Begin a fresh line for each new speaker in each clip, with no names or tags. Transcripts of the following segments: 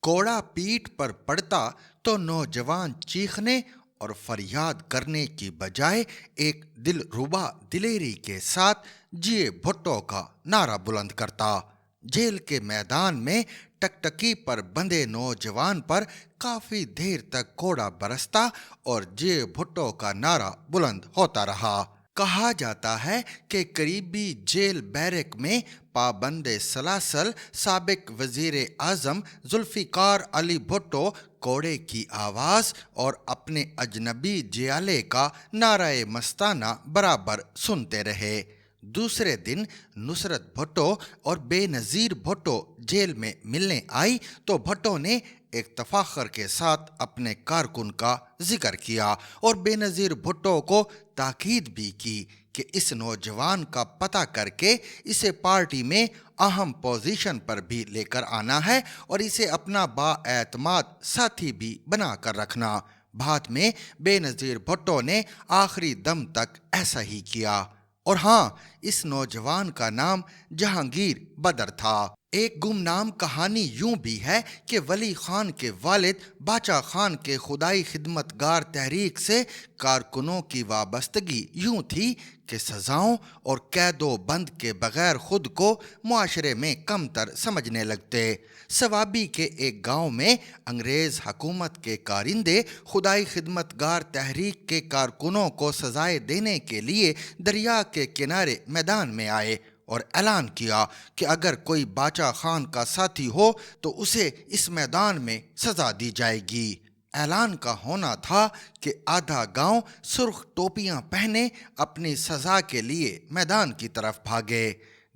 کوڑا پیٹھ پر پڑتا تو نوجوان چیخنے اور فریاد کرنے کی بجائے ایک دلربا دلیری کے ساتھ جیے بھٹو کا نعرہ بلند کرتا۔ جیل کے میدان میں ٹکٹکی پر بندھے نوجوان پر کافی دیر تک کوڑا برستا اور جیے بھٹو کا نعرہ بلند ہوتا رہا۔ کہا جاتا ہے کہ قریبی جیل بیرک میں پابند سلاسل سابق وزیر اعظم ذوالفقار علی بھٹو کوڑے کی آواز اور اپنے اجنبی جیالے کا نعرہ مستانہ برابر سنتے رہے۔ دوسرے دن نصرت بھٹو اور بے نظیر بھٹو جیل میں ملنے آئی تو بھٹو نے ایک تفاخر کے ساتھ اپنے کارکن کا ذکر کیا اور بے نظیر بھٹو کو تاکید بھی کی کہ اس نوجوان کا پتہ کر کے اسے پارٹی میں اہم پوزیشن پر بھی لے کر آنا ہے اور اسے اپنا بااعتماد ساتھی بھی بنا کر رکھنا۔ بعد میں بے نظیر بھٹو نے آخری دم تک ایسا ہی کیا۔ اور ہاں، اس نوجوان کا نام جہانگیر بدر تھا۔ ایک گمنام کہانی یوں بھی ہے کہ ولی خان کے والد باچا خان کے خدائی خدمت گار تحریک سے کارکنوں کی وابستگی یوں تھی کہ سزاؤں اور قید و بند کے بغیر خود کو معاشرے میں کمتر سمجھنے لگتے۔ سوابی کے ایک گاؤں میں انگریز حکومت کے کارندے خدائی خدمت گار تحریک کے کارکنوں کو سزائیں دینے کے لیے دریا کے کنارے میدان میں آئے اور اعلان کیا کہ اگر کوئی باچا خان کا ساتھی ہو تو اسے اس میدان میں سزا دی جائے گی۔ اعلان کا ہونا تھا کہ آدھا گاؤں سرخ ٹوپیاں پہنے اپنی سزا کے لیے میدان کی طرف بھاگے۔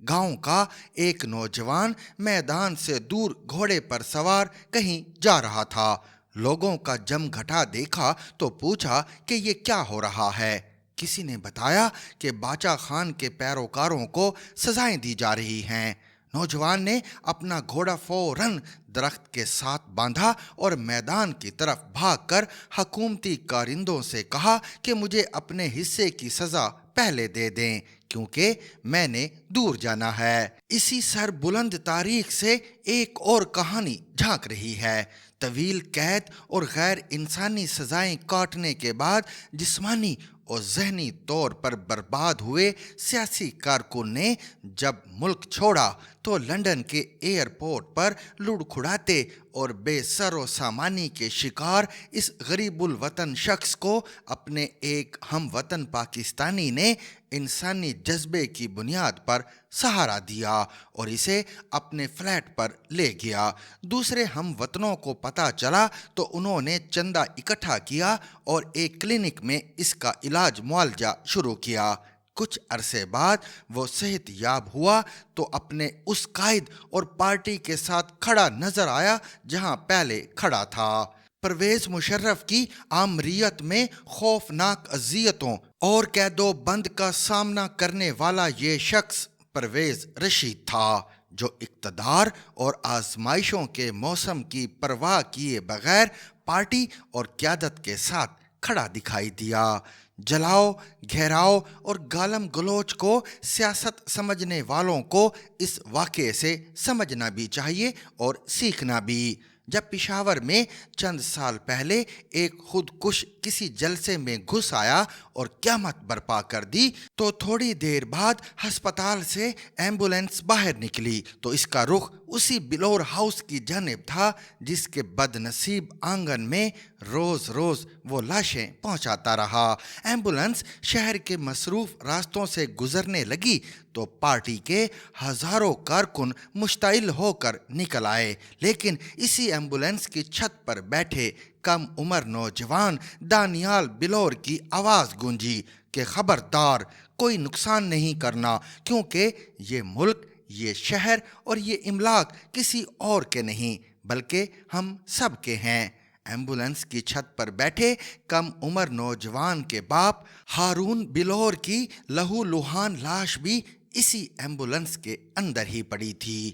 گاؤں کا ایک نوجوان میدان سے دور گھوڑے پر سوار کہیں جا رہا تھا۔ لوگوں کا جم گھٹا دیکھا تو پوچھا کہ یہ کیا ہو رہا ہے۔ کسی نے بتایا کہ باچا خان کے پیروکاروں کو سزائیں دی جا رہی ہیں۔ نوجوان نے اپنا گھوڑا فوراً درخت کے ساتھ باندھا اور میدان کی طرف بھاگ کر حکومتی کارندوں سے کہا کہ مجھے اپنے حصے کی سزا پہلے دے دیں کیونکہ میں نے دور جانا ہے۔ اسی سر بلند تاریخ سے ایک اور کہانی جھانک رہی ہے۔ طویل قید اور غیر انسانی سزائیں کاٹنے کے بعد جسمانی اور ذہنی طور پر برباد ہوئے سیاسی کارکن نے جب ملک چھوڑا تو لندن کے ایئرپورٹ پر لڑکھڑاتے اور بے سر و سامانی کے شکار اس غریب الوطن شخص کو اپنے ایک ہم وطن پاکستانی نے انسانی جذبے کی بنیاد پر سہارا دیا اور اسے اپنے فلیٹ پر لے گیا۔ دوسرے ہم وطنوں کو پتہ چلا تو انہوں نے چندہ اکٹھا کیا اور ایک کلینک میں اس کا علاج معالجہ شروع کیا۔ کچھ عرصے بعد وہ صحت یاب ہوا تو اپنے اس قائد اور پارٹی کے ساتھ کھڑا نظر آیا جہاں پہلے کھڑا تھا۔ پرویز مشرف کی آمریت میں خوفناک اذیتوں اور قید و بند کا سامنا کرنے والا یہ شخص پرویز رشید تھا جو اقتدار اور آزمائشوں کے موسم کی پرواہ کیے بغیر پارٹی اور قیادت کے ساتھ کھڑا دکھائی دیا۔ جلاؤ، گھیراؤ اور گالم گلوچ کو سیاست سمجھنے والوں کو اس واقعے سے سمجھنا بھی چاہیے اور سیکھنا بھی۔ جب پشاور میں چند سال پہلے ایک خودکش کسی جلسے میں گھس آیا اور قیامت برپا کر دی تو تھوڑی دیر بعد ہسپتال سے ایمبولینس باہر نکلی تو اس کا رخ اسی بلور ہاؤس کی جانب تھا جس کے بد نصیب آنگن میں روز روز وہ لاشیں پہنچاتا رہا۔ ایمبولینس شہر کے مصروف راستوں سے گزرنے لگی تو پارٹی کے ہزاروں کارکن مشتعل ہو کر نکل آئے، لیکن اسی ایمبولینس کی چھت پر بیٹھے کم عمر نوجوان دانیال بلور کی آواز گونجی کہ خبردار، کوئی نقصان نہیں کرنا کیونکہ یہ ملک، یہ شہر اور یہ املاک کسی اور کے نہیں بلکہ ہم سب کے ہیں۔ ایمبولینس کی چھت پر بیٹھے کم عمر نوجوان کے باپ ہارون بلور کی لہو لہان لاش بھی اسی ایمبولینس کے اندر ہی پڑی تھی۔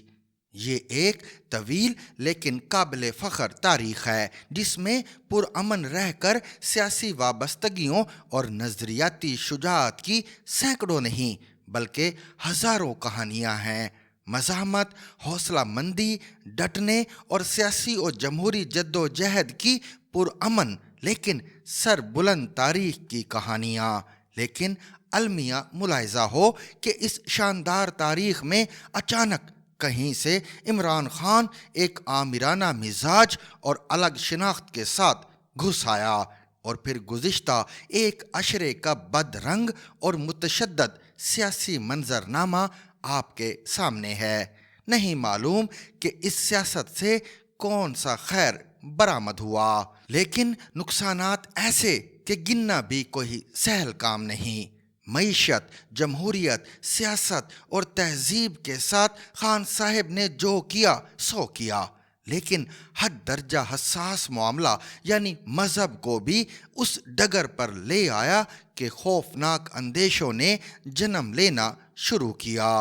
یہ ایک طویل لیکن قابل فخر تاریخ ہے جس میں پرامن رہ کر سیاسی وابستگیوں اور نظریاتی شجاعت کی سینکڑوں نہیں بلکہ ہزاروں کہانیاں ہیں۔ مزاحمت، حوصلہ مندی، ڈٹنے اور سیاسی اور جمہوری جد و جہد کی پرامن لیکن سر بلند تاریخ کی کہانیاں۔ لیکن المیہ ملاحظہ ہو کہ اس شاندار تاریخ میں اچانک کہیں سے عمران خان ایک آمرانہ مزاج اور الگ شناخت کے ساتھ گھس آیا، اور پھر گزشتہ ایک عشرے کا بد رنگ اور متشدد سیاسی منظرنامہ آپ کے سامنے ہے۔ نہیں معلوم کہ اس سیاست سے کون سا خیر برآمد ہوا، لیکن نقصانات ایسے کہ گننا بھی کوئی سہل کام نہیں۔ معیشت، جمہوریت، سیاست اور تہذیب کے ساتھ خان صاحب نے جو کیا سو کیا، لیکن حد درجہ حساس معاملہ یعنی مذہب کو بھی اس ڈگر پر لے آیا کہ خوفناک اندیشوں نے جنم لینا شروع کیا۔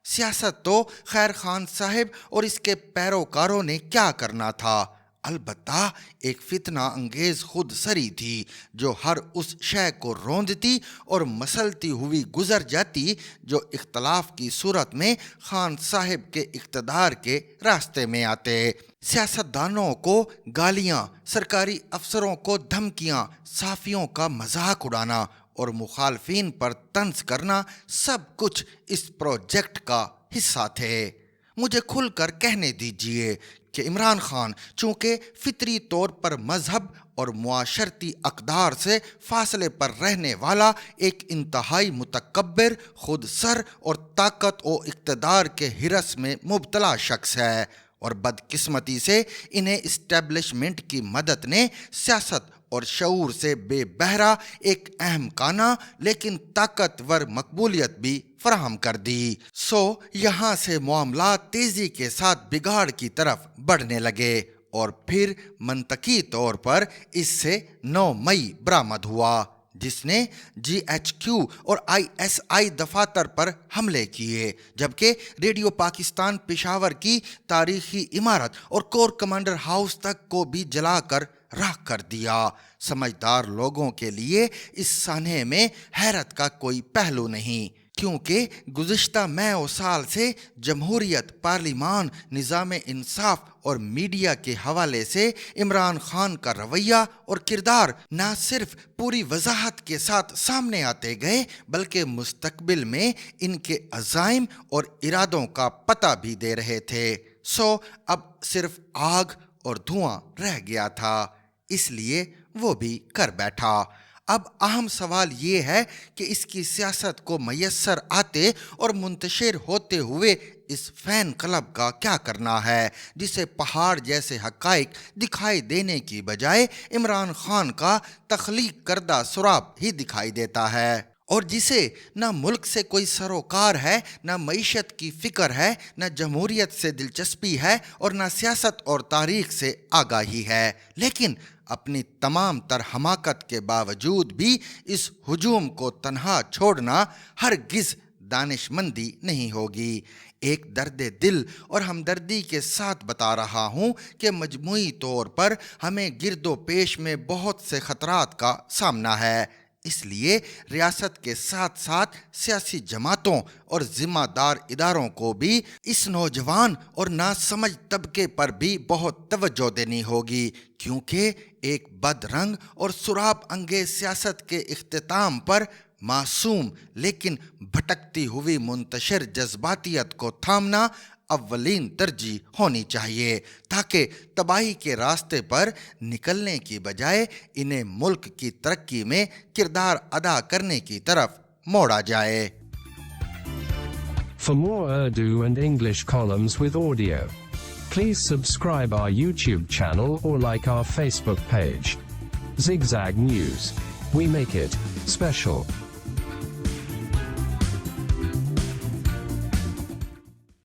سیاست تو خیر خان صاحب اور اس کے پیروکاروں نے کیا کرنا تھا، البتہ ایک فتنہ انگیز خود سری تھی جو ہر اس شے کو روندتی اور مسلتی ہوئی گزر جاتی جو اختلاف کی صورت میں خان صاحب کے اقتدار کے راستے میں آتے۔ سیاستدانوں کو گالیاں، سرکاری افسروں کو دھمکیاں، صحافیوں کا مذاق اڑانا اور مخالفین پر طنز کرنا سب کچھ اس پروجیکٹ کا حصہ تھے۔ مجھے کھل کر کہنے دیجیے کہ عمران خان چونکہ فطری طور پر مذہب اور معاشرتی اقدار سے فاصلے پر رہنے والا ایک انتہائی متکبر، خود سر اور طاقت و اقتدار کے ہرس میں مبتلا شخص ہے، اور بدقسمتی سے انہیں اسٹیبلشمنٹ کی مدد نے سیاست اور شعور سے بے بہرا ایک اہم کانا لیکن طاقتور مقبولیت بھی فراہم کر دی۔ سو یہاں سے معاملات تیزی کے ساتھ بگاڑ کی طرف بڑھنے لگے، اور پھر منطقی طور پر اس سے 9 مئی برآمد ہوا، جس نے GHQ اور ISI دفاتر پر حملے کیے، جبکہ ریڈیو پاکستان پشاور کی تاریخی عمارت اور کور کمانڈر ہاؤس تک کو بھی جلا کر راکھ کر دیا۔ سمجھدار لوگوں کے لیے اس سانحے میں حیرت کا کوئی پہلو نہیں، کیونکہ گزشتہ ماہ و سال سے جمہوریت، پارلیمان، نظام انصاف اور میڈیا کے حوالے سے عمران خان کا رویہ اور کردار نہ صرف پوری وضاحت کے ساتھ سامنے آتے گئے بلکہ مستقبل میں ان کے عزائم اور ارادوں کا پتہ بھی دے رہے تھے۔ سو اب صرف آگ اور دھواں رہ گیا تھا، اس لیے وہ بھی کر بیٹھا۔ اب اہم سوال یہ ہے کہ اس کی سیاست کو میسر آتے اور منتشر ہوتے ہوئے اس فین کلب کا کیا کرنا ہے، جسے پہاڑ جیسے حقائق دکھائی دینے کی بجائے عمران خان کا تخلیق کردہ سراب ہی دکھائی دیتا ہے، اور جسے نہ ملک سے کوئی سروکار ہے، نہ معیشت کی فکر ہے، نہ جمہوریت سے دلچسپی ہے، اور نہ سیاست اور تاریخ سے آگاہی ہے، لیکن اپنی تمام تر حماقت کے باوجود بھی اس ہجوم کو تنہا چھوڑنا ہرگز دانش مندی نہیں ہوگی۔ ایک درد دل اور ہمدردی کے ساتھ بتا رہا ہوں کہ مجموعی طور پر ہمیں گرد و پیش میں بہت سے خطرات کا سامنا ہے، اس لیے ریاست کے ساتھ ساتھ سیاسی جماعتوں اور ذمہ دار اداروں کو بھی اس نوجوان اور ناسمجھ طبقے پر بھی بہت توجہ دینی ہوگی، کیونکہ ایک بد رنگ اور سراب انگیز سیاست کے اختتام پر معصوم لیکن بھٹکتی ہوئی منتشر جذباتیت کو تھامنا اولین ترجیح ہونی چاہیے، تاکہ تباہی کے راستے پر نکلنے کی بجائے انہیں ملک کی ترقی میں کردار ادا کرنے کی طرف موڑا جائے۔
For more Urdu and English columns with audio, please subscribe our YouTube channel or like our Facebook page. Zigzag News. We make it special.